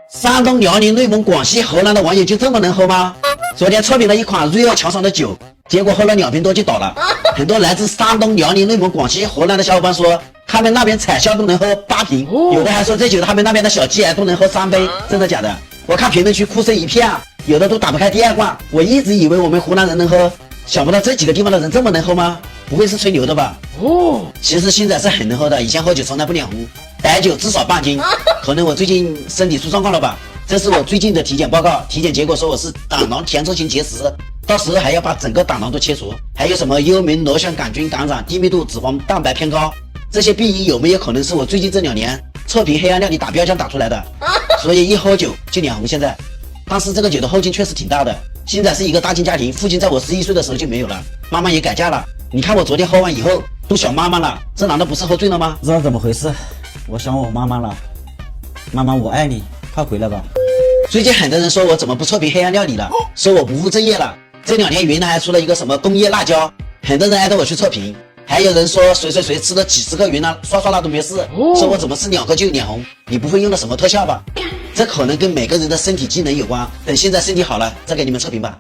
山东、辽宁、内蒙、广西、河南的网友就这么能喝吗？昨天测评了一款 Real 强爽的酒，结果喝了2瓶多就倒了。很多来自山东、辽宁、内蒙、广西、河南的小伙伴说，他们那边彩销都能喝8瓶，有的还说这酒他们那边的小鸡都能喝3杯，真的假的？我看评论区哭声一片啊，有的都打不开第2罐。我一直以为我们湖南人能喝，想不到这几个地方的人这么能喝吗？不会是吹牛的吧？其实星仔是很能喝的，以前喝酒从来不脸红，白酒至少半斤。可能我最近身体出状况了吧？这是我最近的体检报告，体检结果说我是胆囊填充型结石，到时候还要把整个胆囊都切除。还有什么幽门螺旋杆菌感染、低密度脂肪蛋白偏高，这些病因有没有可能是我最近这2年测评黑暗料理打标枪打出来的？所以一喝酒就脸红现在。但是这个酒的后劲确实挺大的。星仔是一个大金家庭，父亲在我11岁的时候就没有了，妈妈也改嫁了。你看我昨天喝完以后都想妈妈了，这难道不是喝醉了吗？不知道怎么回事，我想我妈妈了。妈妈我爱你，快回来吧。最近很多人说我怎么不测评黑暗料理了，说我不务正业了。这2天云南还出了一个什么工业辣椒，很多人挨着我去测评。还有人说谁吃了几10个云南刷辣都没事，说我怎么吃2个就脸红，你不会用的什么特效吧？这可能跟每个人的身体机能有关，等现在身体好了再给你们测评吧。